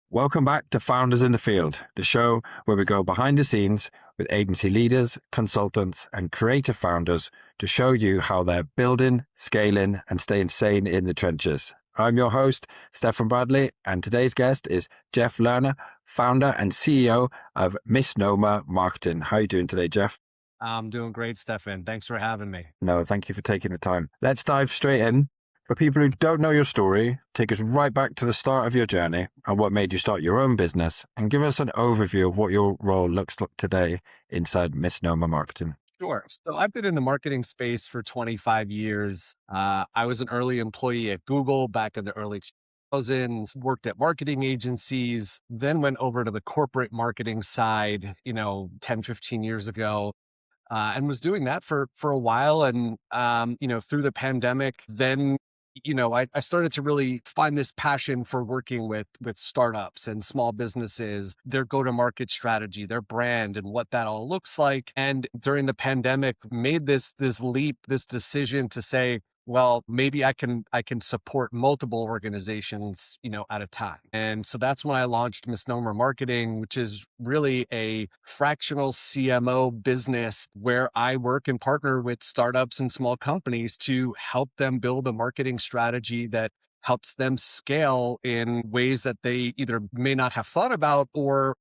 Welcome back to Founders in the Field, the show where we go behind the scenes with agency leaders, consultants, and creative founders to show you how they're building, scaling, and staying sane in the trenches. I'm your host, Stefan Bradley, and today's guest is Jeff Lerner, founder and CEO of Noma Marketing. How are you doing today, Jeff? I'm doing great, Stefan. Thanks for having me. No, thank you for taking the time. Let's dive straight in. For people who don't know your story, take us right back to the start of your journey and what made you start your own business, and give us an overview of what your role looks like today inside Misnomer Marketing. Sure. So I've been in the marketing space for 25 years. I was an early employee at Google back in the early 2000s, worked at marketing agencies, then went over to the corporate marketing side, 10, 15 years ago. And was doing that for a while. And through the pandemic, then I started to really find this passion for working with startups and small businesses, their go-to-market strategy, their brand, and what that all looks like. And during the pandemic, made this leap, this decision to say, well, maybe I can support multiple organizations, at a time. And so that's when I launched Misnomer Marketing, which is really a fractional CMO business where I work and partner with startups and small companies to help them build a marketing strategy that helps them scale in ways that they either may not have thought about, or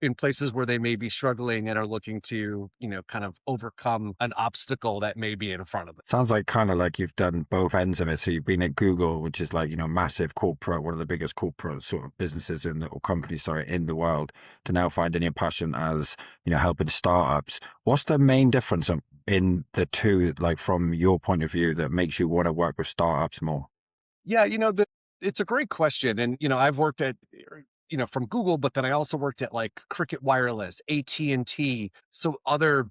in places where they may be struggling and are looking to, kind of overcome an obstacle that may be in front of them. Sounds like kind of like you've done both ends of it. So you've been at Google, which is like, massive corporate, one of the biggest corporate sort of businesses or companies, sorry, in the world, to now finding your passion as, helping startups. What's the main difference in the two, like from your point of view, that makes you want to work with startups more? Yeah, it's a great question. And, I've worked at, from Google, but then I also worked at like Cricket Wireless, AT&T, so other,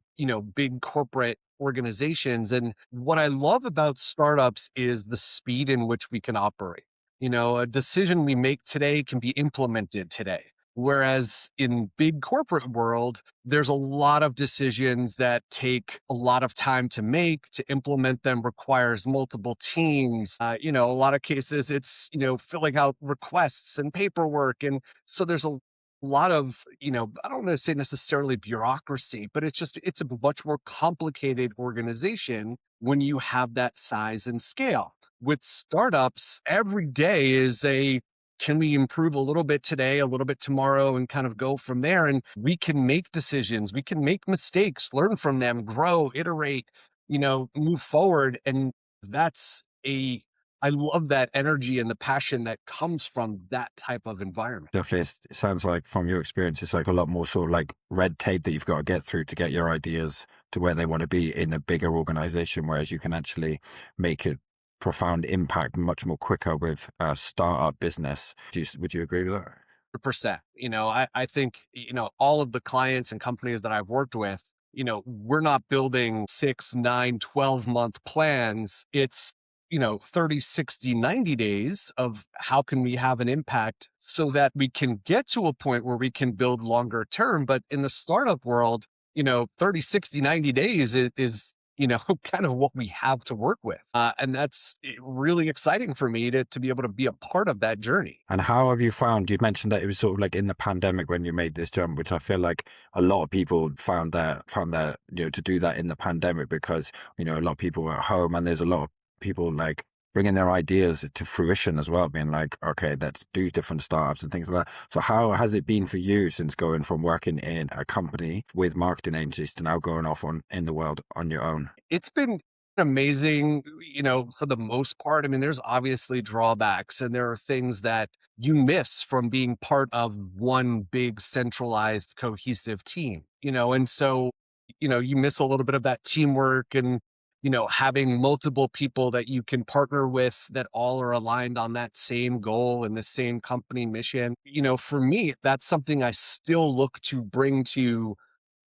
big corporate organizations. And what I love about startups is the speed in which we can operate. A decision we make today can be implemented today. Whereas in big corporate world, there's a lot of decisions that take a lot of time to make. To implement them requires multiple teams. A lot of cases it's, filling out requests and paperwork. And so there's a lot of, I don't want to say necessarily bureaucracy, but it's a much more complicated organization when you have that size and scale. With startups, every day is a, can we improve a little bit today, a little bit tomorrow, and kind of go from there? And we can make decisions, we can make mistakes, learn from them, grow, iterate, move forward. And that's I love that energy and the passion that comes from that type of environment. Definitely, it sounds like from your experience, it's like a lot more sort of like red tape that you've got to get through to get your ideas to where they want to be in a bigger organization, whereas you can actually make a profound impact much more quicker with a startup business. Would you agree with that? 100%. I think, all of the clients and companies that I've worked with, we're not building 6, 9, 12-month plans. It's, 30, 60, 90 days of how can we have an impact so that we can get to a point where we can build longer term. But in the startup world, 30, 60, 90 days is kind of what we have to work with. And that's really exciting for me to be able to be a part of that journey. And how have you found, you mentioned that it was sort of like in the pandemic when you made this jump, which I feel like a lot of people found that, to do that in the pandemic because, a lot of people were at home and there's a lot of people like bringing their ideas to fruition as well, being like, okay, let's do different startups and things like that. So how has it been for you since going from working in a company with marketing agencies to now going off in the world on your own? It's been amazing, for the most part. I mean, there's obviously drawbacks and there are things that you miss from being part of one big centralized cohesive team, and so, you miss a little bit of that teamwork and, having multiple people that you can partner with that all are aligned on that same goal and the same company mission. For me, that's something I still look to bring to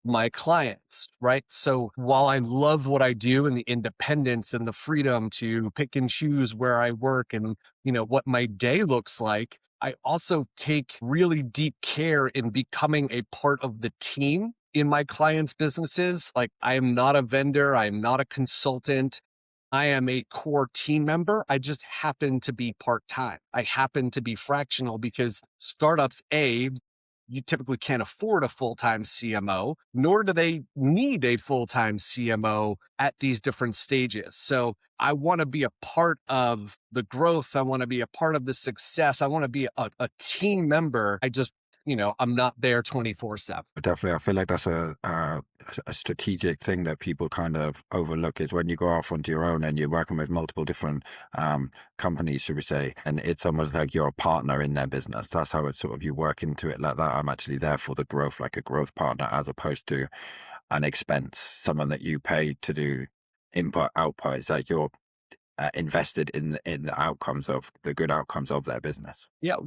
my clients, right? So while I love what I do and the independence and the freedom to pick and choose where I work and, what my day looks like, I also take really deep care in becoming a part of the team in my clients' businesses. Like, I am not a vendor, I am not a consultant. I am a core team member. I just happen to be part time. I happen to be fractional because startups, you typically can't afford a full time CMO, nor do they need a full time CMO at these different stages. So I want to be a part of the growth. I want to be a part of the success. I want to be a team member. I'm not there 24/7. But definitely, I feel like that's a strategic thing that people kind of overlook is when you go off onto your own and you're working with multiple different companies, should we say, and it's almost like you're a partner in their business. That's how it's sort of you work into it like that. I'm actually there for the growth, like a growth partner, as opposed to an expense, someone that you pay to do input output. It's like you're invested in the outcomes of the good outcomes of their business. Yeah,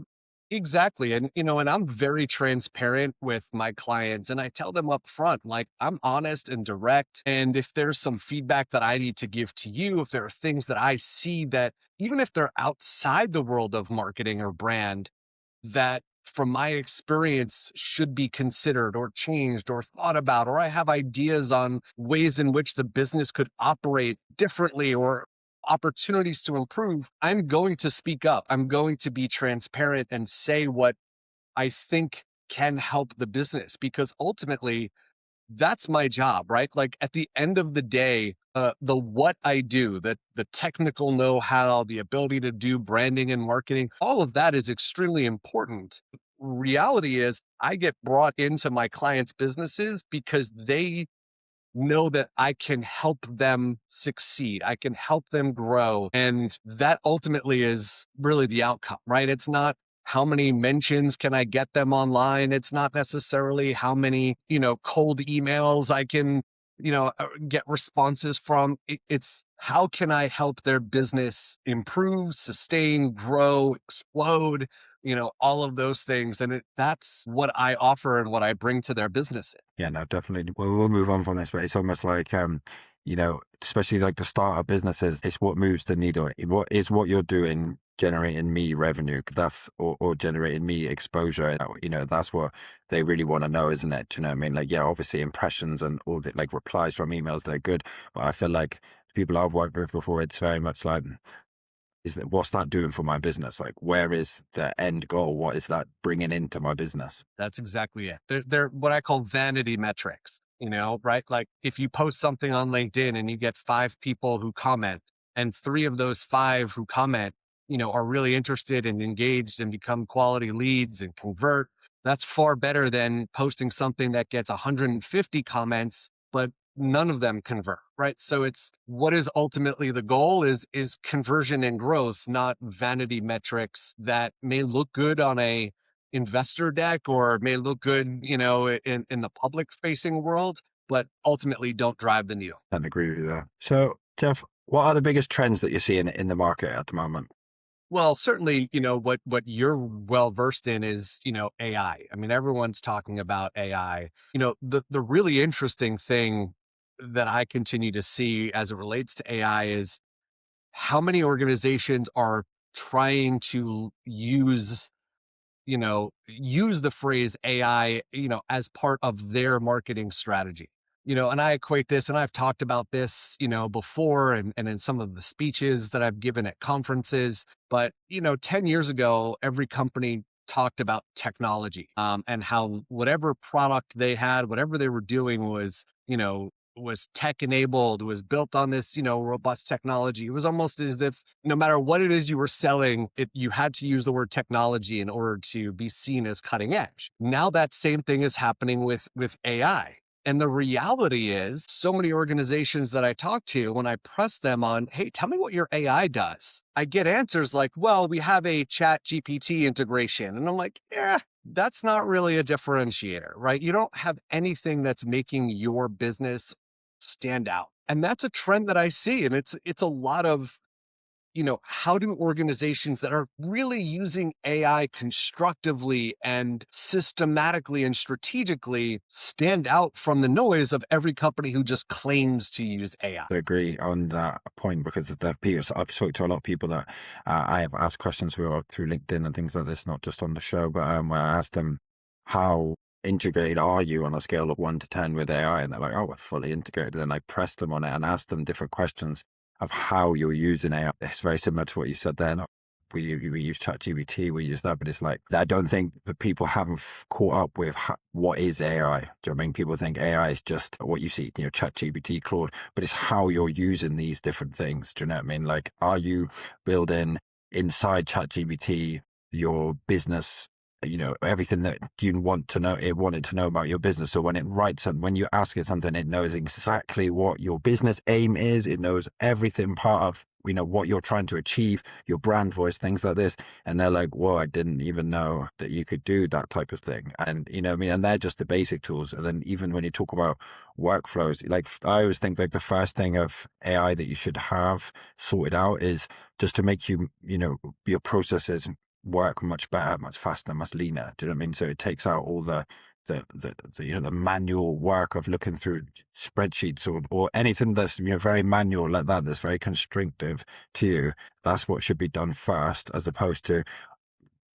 exactly. And I'm very transparent with my clients and I tell them up front, like, I'm honest and direct. And if there's some feedback that I need to give to you, if there are things that I see that, even if they're outside the world of marketing or brand, that from my experience should be considered or changed or thought about, or I have ideas on ways in which the business could operate differently or opportunities to improve, I'm going to speak up. I'm going to be transparent and say what I think can help the business because ultimately that's my job, right? Like at the end of the day, the what I do, the technical know-how, the ability to do branding and marketing, all of that is extremely important. Reality is I get brought into my clients' businesses because they know that I can help them succeed. I can help them grow. And that ultimately is really the outcome, right? It's not how many mentions can I get them online. It's not necessarily how many, cold emails I can, get responses from. It's how can I help their business improve, sustain, grow, explode, all of those things. And that's what I offer and what I bring to their business. Yeah, no, definitely. Well, we'll move on from this, but it's almost like, especially like the startup businesses, it's what moves the needle. What you're doing generating me revenue? That's or generating me exposure. That's what they really want to know, isn't it? Do you know what I mean? Like, yeah, obviously impressions and all the like replies from emails, they're good, but I feel like people I've worked with before, it's very much like, what's that doing for my business? Like, where is the end goal? What is that bringing into my business? That's exactly it. They're what I call vanity metrics, right? Like if you post something on LinkedIn and you get five people who comment, and three of those five who comment, are really interested and engaged and become quality leads and convert, that's far better than posting something that gets 150 comments, but none of them convert, right? So it's what is ultimately the goal is conversion and growth, not vanity metrics that may look good on a investor deck or may look good, in the public facing world, but ultimately don't drive the needle. And agree with you there. So, Jeff, what are the biggest trends that you're seeing in the market at the moment? Well, certainly, what you're well versed in is, AI. I mean, everyone's talking about AI. The really interesting thing that I continue to see as it relates to AI is how many organizations are trying to use the phrase AI, as part of their marketing strategy. And I equate this, and I've talked about this, before and in some of the speeches that I've given at conferences. But, 10 years ago, every company talked about technology, and how whatever product they had, whatever they were doing was tech enabled, was built on this, robust technology. It was almost as if no matter what it is you were selling, you had to use the word technology in order to be seen as cutting edge. Now that same thing is happening with AI. And the reality is, so many organizations that I talk to, when I press them on, hey, tell me what your AI does, I get answers like, well, we have a chat GPT integration. And I'm like, yeah, that's not really a differentiator, right? You don't have anything that's making your business stand out. And that's a trend that I see. And it's a lot of, how do organizations that are really using AI constructively and systematically and strategically stand out from the noise of every company who just claims to use AI? I agree on that point because of the people I've spoken to a lot of people that I have asked questions through LinkedIn and things like this, not just on the show, but when I asked them how integrated are you on a scale of 1 to 10 with AI, and they're like, "Oh, we're fully integrated." And I pressed them on it and asked them different questions. of how you're using AI. It's very similar to what you said there. We use ChatGPT, we use that, but it's like, I don't think that people haven't caught up with what is AI. Do you know what I mean? People think AI is just what you see, ChatGPT, Claude, but it's how you're using these different things. Do you know what I mean? Like, are you building inside ChatGPT your business, everything that you want to know, it wanted to know about your business. So when it writes something, when you ask it something, it knows exactly what your business aim is. It knows everything part of, what you're trying to achieve, your brand voice, things like this. And they're like, whoa, I didn't even know that you could do that type of thing. And, what I mean? And they're just the basic tools. And then even when you talk about workflows, like I always think like the first thing of AI that you should have sorted out is just to make your processes work much better, much faster, much leaner. Do you know what I mean? So it takes out all the manual work of looking through spreadsheets or anything that's very manual like that, that's very constrictive to you. That's what should be done first, as opposed to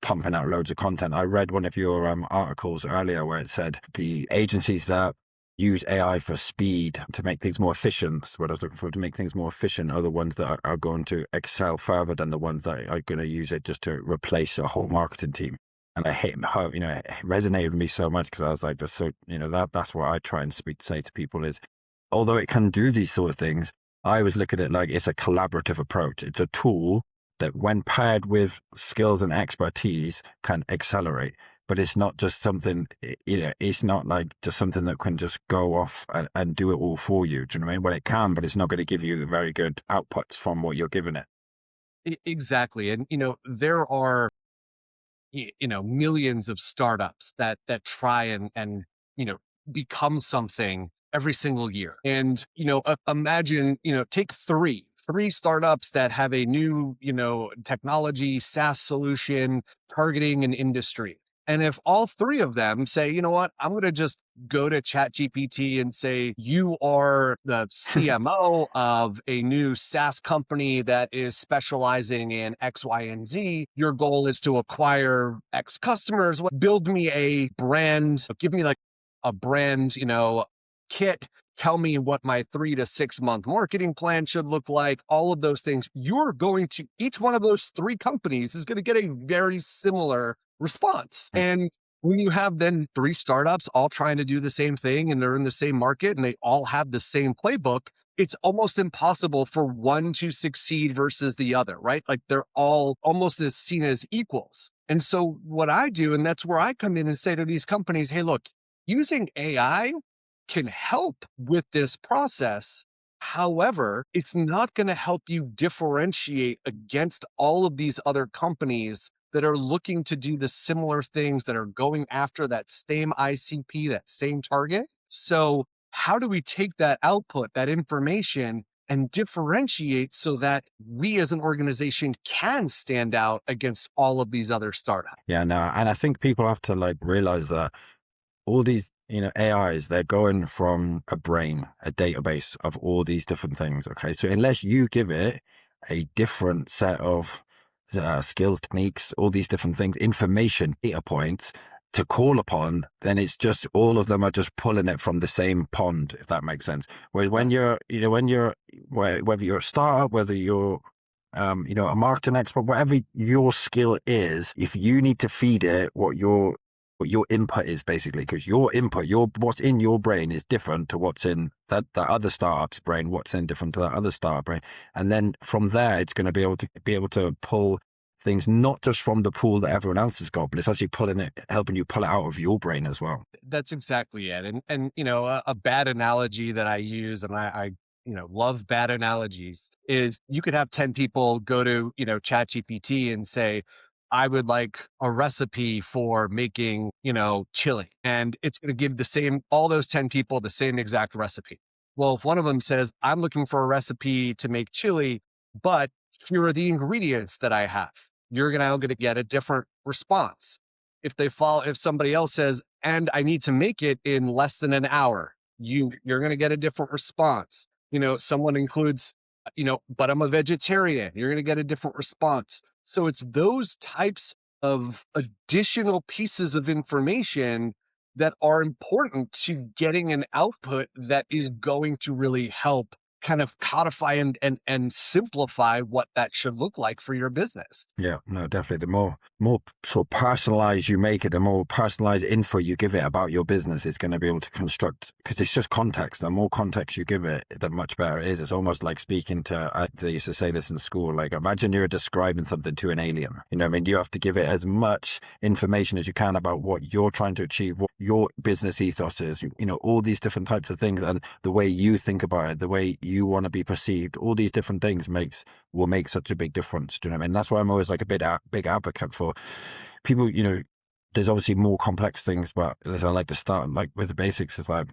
pumping out loads of content. I read one of your articles earlier where it said the agencies that use AI for speed to make things more efficient, that's what I was looking for, to make things more efficient, are the ones that are going to excel further than the ones that are going to use it just to replace a whole marketing team. And I hate how, it resonated with me so much, because I was like, that's so, that's what I try and say to people is, although it can do these sort of things, I always look at it like it's a collaborative approach. It's a tool that, when paired with skills and expertise, can accelerate. But it's not just something, it's not like just something that can just go off and do it all for you. Do you know what I mean? Well, it can, but it's not going to give you very good outputs from what you're giving it. Exactly. And, there are, millions of startups that try and, you know, become something every single year. And, imagine, take three startups that have a new, technology SaaS solution targeting an industry. And if all three of them say, you know what, I'm going to just go to ChatGPT and say, you are the CMO of a new SaaS company that is specializing in X, Y, and Z. Your goal is to acquire X customers. Build me a brand, give me like a brand, kit. Tell me what my 3 to 6 month marketing plan should look like, all of those things. You're going to, each one of those three companies is going to get a very similar response. And when you have then three startups all trying to do the same thing and they're in the same market and they all have the same playbook, it's almost impossible for one to succeed versus the other, right? Like they're all almost as seen as equals. And so what I do, and that's where I come in and say to these companies, hey, look, using AI can help with this process. However, it's not going to help you differentiate against all of these other companies that are looking to do the similar things, that are going after that same ICP, that same target. So how do we take that output, that information, and differentiate so that we as an organization can stand out against all of these other startups? Yeah, no, and I think people have to like realize that all these, AIs, they're going from a brain, a database of all these different things. Okay. So unless you give it a different set of skills, techniques, all these different things, information, data points to call upon, then it's just all of them are just pulling it from the same pond, if that makes sense. Whereas when you're, whether you're a startup, whether you're, a marketing expert, whatever your skill is, if you need to feed it what your input is, basically, because your input, what's in your brain is different to what's in that other startup's brain, what's in different to that other startup brain. And then from there, it's going to be able to pull things, not just from the pool that everyone else has got, but it's actually helping you pull it out of your brain as well. That's exactly it. And a bad analogy that I use, and I love bad analogies, is you could have 10 people go to, ChatGPT and say, I would like a recipe for making, chili. And it's going to give all those 10 people the same exact recipe. Well, if one of them says, I'm looking for a recipe to make chili, but here are the ingredients that I have, you're going to get a different response. If somebody else says, and I need to make it in less than an hour, you're going to get a different response. Someone includes, but I'm a vegetarian, you're going to get a different response. So it's those types of additional pieces of information that are important to getting an output that is going to really help kind of codify and simplify what that should look like for your business. Yeah, no, definitely. The more sort of personalized you make it, the more personalized info you give it about your business, it's going to be able to construct, because it's just context. The more context you give it, the much better it is. It's almost like speaking to, they used to say this in school, like imagine you're describing something to an alien. You know what I mean? You have to give it as much information as you can about what you're trying to achieve, what your business ethos is, you know, all these different types of things, and the way you think about it, the way you want to be perceived, all these different things will make such a big difference. Do you know what I mean? That's why I'm always like a big advocate for people. You know, there's obviously more complex things, but as I like to start like with the basics, is like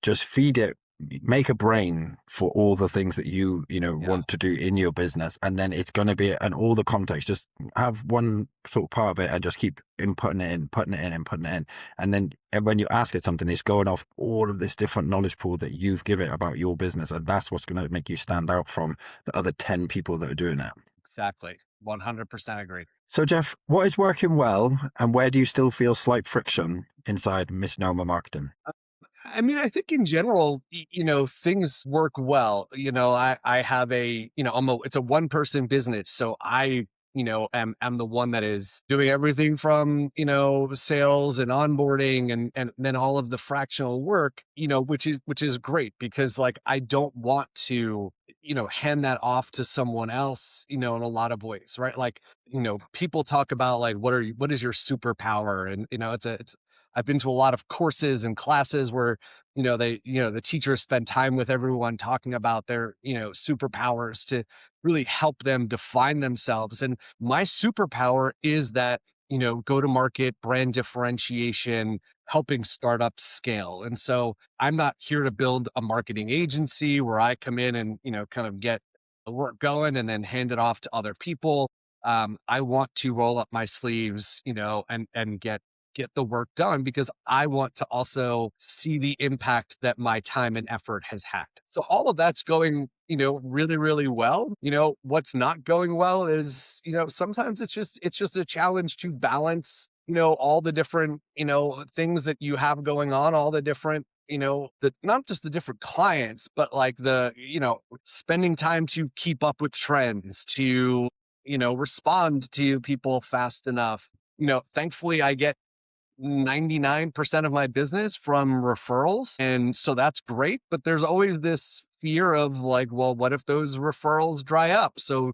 just feed it, make a brain for all the things that you know Yeah. want to do in your business, and then it's going to be, and all the context, just have one sort of part of it and just keep inputting it in, putting it in and putting it in, and then when you ask it something, it's going off all of this different knowledge pool that you've given it about your business, and that's what's going to make you stand out from the other 10 people that are doing it. Exactly. 100% agree. So, Jeff, what is working well, and where do you still feel slight friction inside Misnomer marketing? I mean, I think in general, things work well. I have it's a one person business. So am the one that is doing everything from, sales and onboarding and then all of the fractional work, which is great because like, I don't want to, hand that off to someone else, in a lot of ways, right? Like, people talk about like, what is your superpower? And, I've been to a lot of courses and classes where, the teachers spend time with everyone talking about their, superpowers to really help them define themselves. And my superpower is that, go to market, brand differentiation, helping startups scale. And so I'm not here to build a marketing agency where I come in and, kind of get the work going and then hand it off to other people. I want to roll up my sleeves, and get the work done because I want to also see the impact that my time and effort has had. So all of that's going, really, really well. What's not going well is, sometimes it's just a challenge to balance, all the different, things that you have going on, all the different not just the different clients, but like spending time to keep up with trends, to, respond to people fast enough. Thankfully I get 99% of my business from referrals. And so that's great. But there's always this fear of like, well, what if those referrals dry up? So,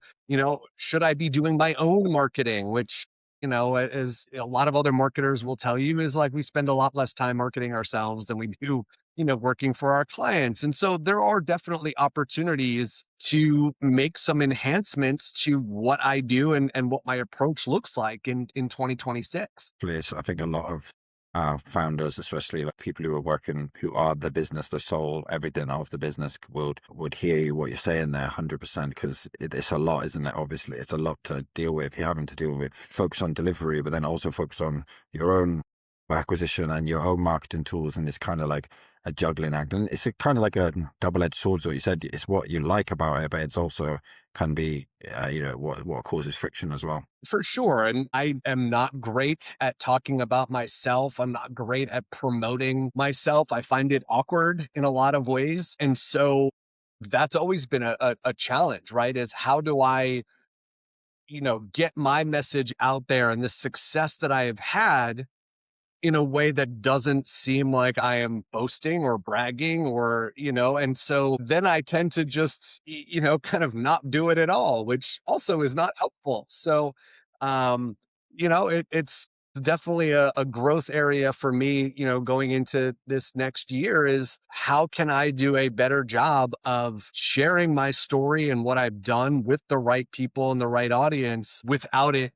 should I be doing my own marketing, which, as a lot of other marketers will tell you, is like we spend a lot less time marketing ourselves than we do, working for our clients. And so there are definitely opportunities to make some enhancements to what I do and what my approach looks like in 2026. Place. I think a lot of founders, especially like people who are working, who are the business, the soul, everything of the business, would hear what you're saying there 100%, because it's a lot, isn't it? Obviously, it's a lot to deal with. You're having to deal with focus on delivery, but then also focus on your own acquisition and your own marketing tools, and it's kind of like a juggling act, and it's kind of like a double-edged sword. So you said it's what you like about it, but it's also can be what causes friction as well. For sure. And I am not great at talking about myself. I'm not great at promoting myself. I find it awkward in a lot of ways. And so that's always been a challenge, right? Is how do I, get my message out there and the success that I have had in a way that doesn't seem like I am boasting or bragging or, and so then I tend to just, kind of not do it at all, which also is not helpful. So, it's definitely a growth area for me, going into this next year is how can I do a better job of sharing my story and what I've done with the right people and the right audience without it,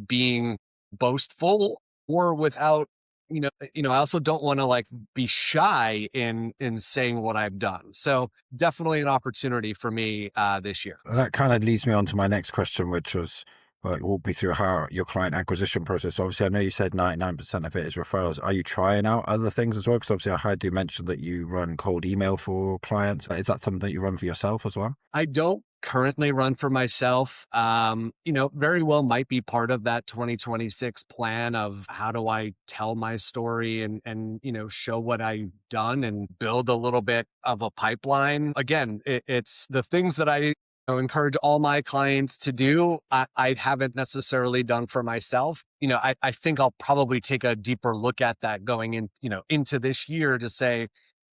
being boastful or without I also don't want to like be shy in saying what I've done. So definitely an opportunity for me this year. That kind of leads me on to my next question, which was, like, walk me through how your client acquisition process. Obviously, I know you said 99% of it is referrals. Are you trying out other things as well? Because obviously, I heard you mention that you run cold email for clients. Is that something that you run for yourself as well? I don't currently run for myself, very well might be part of that 2026 plan of how do I tell my story and show what I've done and build a little bit of a pipeline. Again, it's the things that I encourage all my clients to do. I haven't necessarily done for myself. I think I'll probably take a deeper look at that going into this year to say,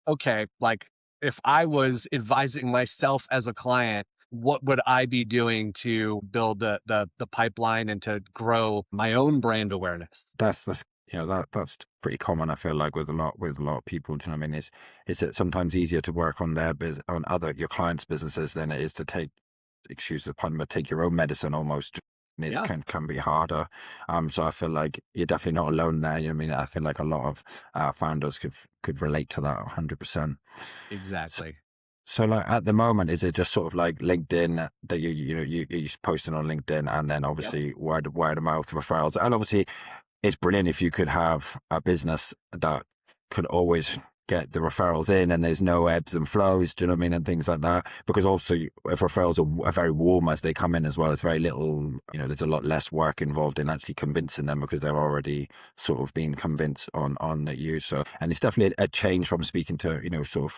okay, like if I was advising myself as a client, what would I be doing to build the pipeline and to grow my own brand awareness? That's that's pretty common. I feel like with a lot of people. Do you know what I mean? Is it sometimes easier to work on on other your clients' businesses than it is to take, excuse the pun, but take your own medicine almost. And it Yeah, can be harder. So I feel like you're definitely not alone there. You know what I mean? I feel like a lot of founders could relate to that 100%. So, exactly. so like at the moment, is it just sort of like LinkedIn that you're posting on LinkedIn, and then Yep. obviously word of mouth referrals, and obviously it's brilliant if you could have a business that could always get the referrals in and there's no ebbs and flows, do you know what I mean? And things like that. Because also, if referrals are very warm as they come in as well, it's very little, there's a lot less work involved in actually convincing them because they're already sort of being convinced on you. So, and it's definitely a change from speaking to, sort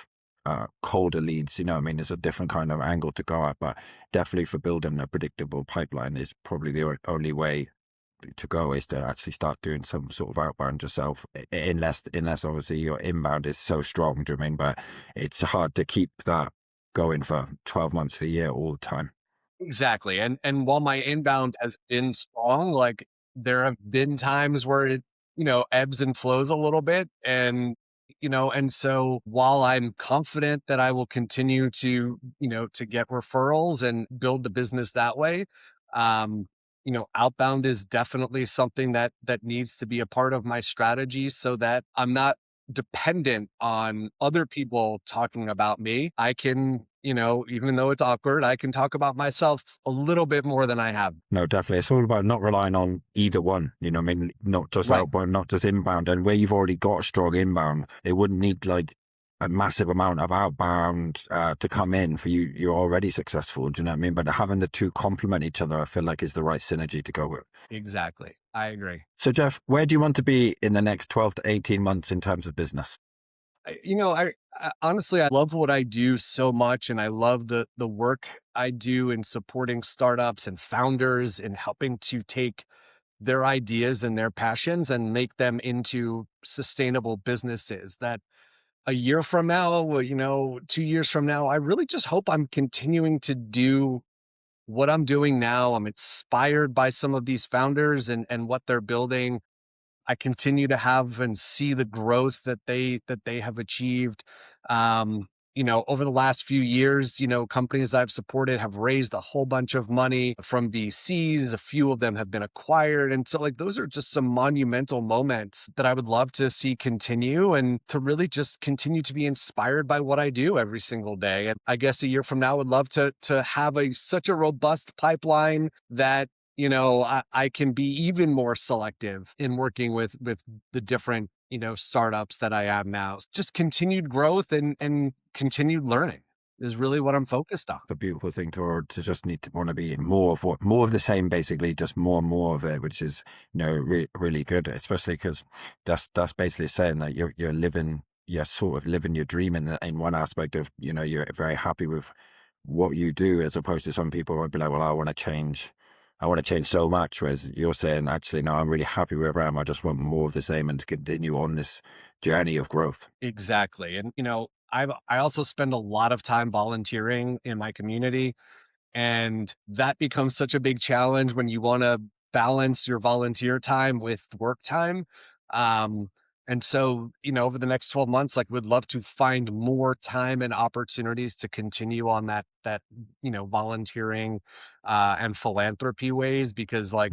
of colder leads, you know what I mean? There's a different kind of angle to go at, but definitely for building a predictable pipeline is probably the only way to go is to actually start doing some sort of outbound yourself, unless obviously your inbound is so strong. Do you know what I mean? But it's hard to keep that going for 12 months of a year all the time. Exactly, and while my inbound has been strong, like, there have been times where it ebbs and flows a little bit, and so while I'm confident that I will continue to get referrals and build the business that way, outbound is definitely something that needs to be a part of my strategy so that I'm not dependent on other people talking about me. I can even though it's awkward, I can talk about myself a little bit more than I have. No, definitely. It's all about not relying on either one. You know what I mean? Not just Right. outbound, not just inbound. And where you've already got a strong inbound, it wouldn't need like a massive amount of outbound to come in for you. You're already successful. Do you know what I mean? But having the two complement each other, I feel like is the right synergy to go with. Exactly. I agree. So, Jeff, where do you want to be in the next 12 to 18 months in terms of business? I honestly, I love what I do so much, and I love the work I do in supporting startups and founders and helping to take their ideas and their passions and make them into sustainable businesses that a year from now, 2 years from now, I really just hope I'm continuing to do what I'm doing now. I'm inspired by some of these founders and what they're building. I continue to have and see the growth that they have achieved. Over the last few years, companies I've supported have raised a whole bunch of money from VCs. A few of them have been acquired. And so like those are just some monumental moments that I would love to see continue and to really just continue to be inspired by what I do every single day. And I guess a year from now, I would love to have such a robust pipeline that I can be even more selective in working with the different, startups that I am now. Just continued growth and continued learning is really what I'm focused on. A beautiful thing to just need to want to be more of the same, basically, just more and more of it, which is really good, especially because that's basically saying that you're sort of living your dream in one aspect of you're very happy with what you do, as opposed to some people would be like, well, I want to change so much, whereas you're saying actually no, I'm really happy where I am. I just want more of the same and to continue on this journey of growth. Exactly. And I also spend a lot of time volunteering in my community. And that becomes such a big challenge when you want to balance your volunteer time with work time. Um, and so, over the next 12 months, like would love to find more time and opportunities to continue on that volunteering and philanthropy ways because I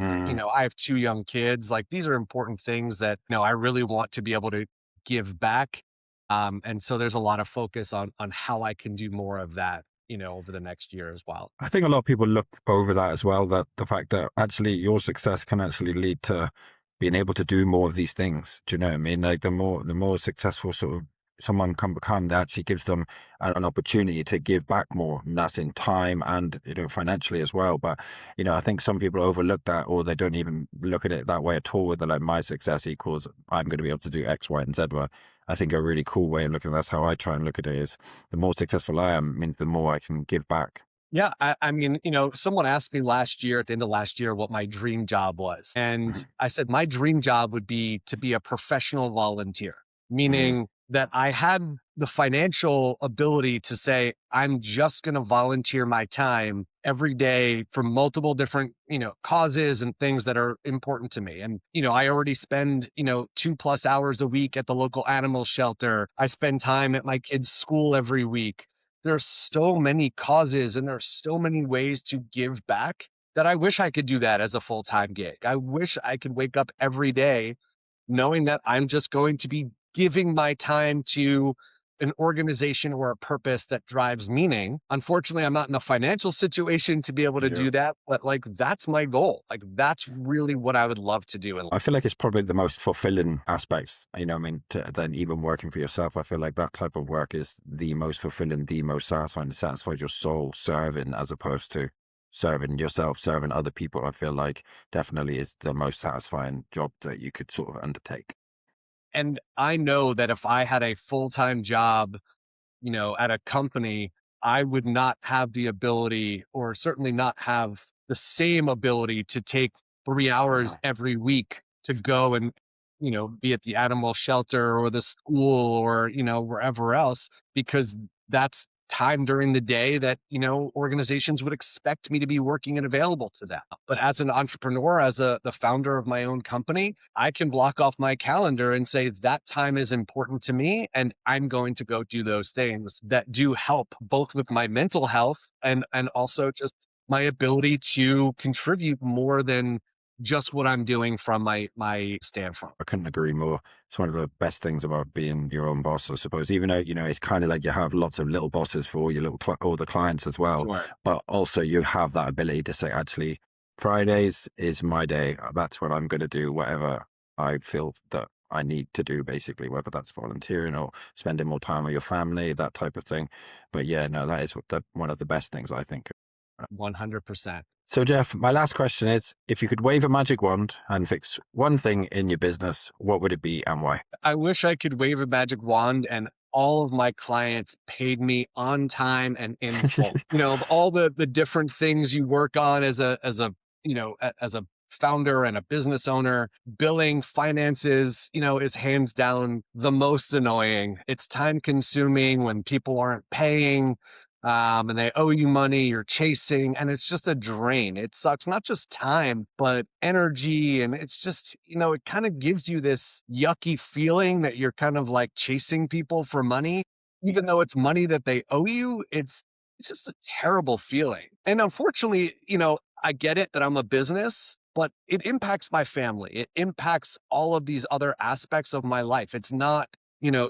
have two young kids. Like these are important things that, I really want to be able to give back. And so there's a lot of focus on how I can do more of that over the next year as well. I think a lot of people look over that as well, that the fact that actually your success can actually lead to being able to do more of these things. Do you know what I mean? Like the more successful sort of someone can become that actually gives them an opportunity to give back more, and that's in time and financially as well. But I think some people overlook that, or they don't even look at it that way at all, where they're like, my success equals I'm going to be able to do X, Y, and Z. Well, I think a really cool way of looking at that's how I try and look at it is the more successful I am means the more I can give back. Yeah, I mean, someone asked me last year, at the end of last year, what my dream job was. And Mhm. I said, my dream job would be to be a professional volunteer, Mhm. meaning that I had the financial ability to say, I'm just going to volunteer my time every day for multiple different, causes and things that are important to me. And, I already spend, 2+ hours a week at the local animal shelter. I spend time at my kids' school every week. There's so many causes and there's so many ways to give back that I wish I could do that as a full-time gig. I wish I could wake up every day knowing that I'm just going to be giving my time to an organization or a purpose that drives meaning. Unfortunately, I'm not in a financial situation to be able to Yeah. do that, but like that's my goal. Like that's really what I would love to do in life. I feel like it's probably the most fulfilling aspects, I mean, than even working for yourself. I feel like that type of work is the most fulfilling, the most satisfying. It satisfies your soul serving as opposed to serving yourself, serving other people. I feel like definitely is the most satisfying job that you could sort of undertake. And I know that if I had a full-time job at a company, I would not have the ability, or certainly not have the same ability to take 3 hours every week to go and, be at the animal shelter or the school or, wherever else, because that's time during the day that, organizations would expect me to be working and available to them. But as an entrepreneur, as the founder of my own company, I can block off my calendar and say that time is important to me. And I'm going to go do those things that do help both with my mental health and also just my ability to contribute more than just what I'm doing from my standpoint. I couldn't agree more. It's one of the best things about being your own boss, I suppose. Even though it's kind of like you have lots of little bosses for all your all the clients as well, Sure. but also you have that ability to say, actually, Fridays is my day. That's when I'm going to do whatever I feel that I need to do, basically, whether that's volunteering or spending more time with your family, that type of thing. But yeah, no, that is one of the best things I think. 100%. So, Jeff, my last question is, if you could wave a magic wand and fix one thing in your business, what would it be and why? I wish I could wave a magic wand and all of my clients paid me on time and in full. Of all the different things you work on as a founder and a business owner, billing finances, is hands down the most annoying. It's time consuming when people aren't paying. And they owe you money, you're chasing, and it's just a drain. It sucks, not just time, but energy. And it's just, it kind of gives you this yucky feeling that you're kind of like chasing people for money, even though it's money that they owe you. It's just a terrible feeling. And unfortunately, I get it that I'm a business, but it impacts my family. It impacts all of these other aspects of my life. It's not,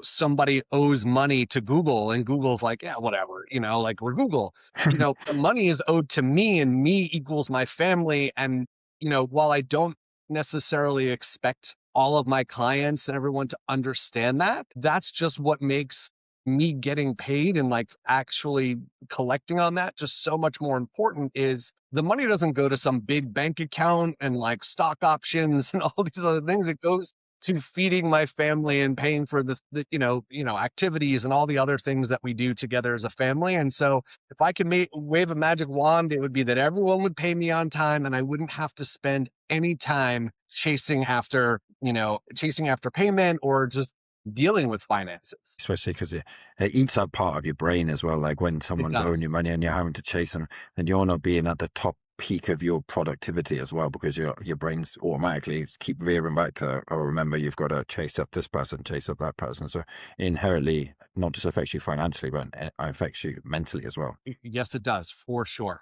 somebody owes money to Google and Google's like, yeah, whatever, like we're Google. The money is owed to me and me equals my family. And, while I don't necessarily expect all of my clients and everyone to understand that, that's just what makes me getting paid and like actually collecting on that just so much more important. Is the money doesn't go to some big bank account and like stock options and all these other things. It goes to feeding my family and paying for the activities and all the other things that we do together as a family. And so if I could wave a magic wand, it would be that everyone would pay me on time and I wouldn't have to spend any time chasing after payment or just dealing with finances. Especially because it eats up part of your brain as well. Like when It someone's owing does. you money and you're having to chase them, and you're not being at the top peak of your productivity as well, because your brains automatically keep veering back to, oh, remember, you've got to chase up this person, chase up that person. So inherently, not just affects you financially, but it affects you mentally as well. Yes, it does, for sure.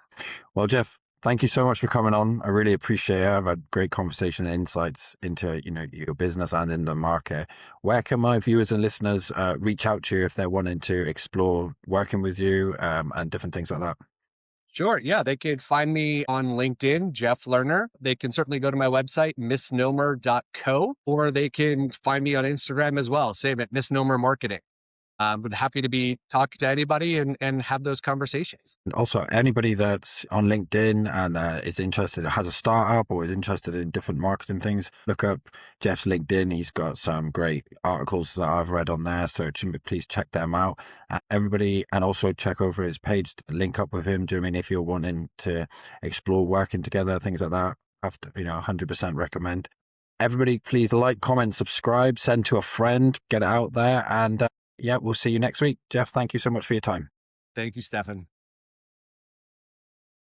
Well, Jeff, thank you so much for coming on. I really appreciate it. I've had great conversation and insights into, your business and in the market. Where can my viewers and listeners reach out to you if they're wanting to explore working with you and different things like that? Sure. Yeah. They could find me on LinkedIn, Jeff Lerner. They can certainly go to my website, misnomer.co, or they can find me on Instagram as well. Same at Misnomer Marketing. But happy to be talking to anybody and have those conversations. And also, anybody that's on LinkedIn and is interested, has a startup or is interested in different marketing things, look up Jeff's LinkedIn. He's got some great articles that I've read on there. So please check them out. Everybody, and also check over his page, link up with him. Do you know what I mean? If you're wanting to explore working together, things like that, have to, 100% recommend. Everybody, please like, comment, subscribe, send to a friend, get it out there. And yeah, we'll see you next week. Jeff, thank you so much for your time. Thank you, Stefan.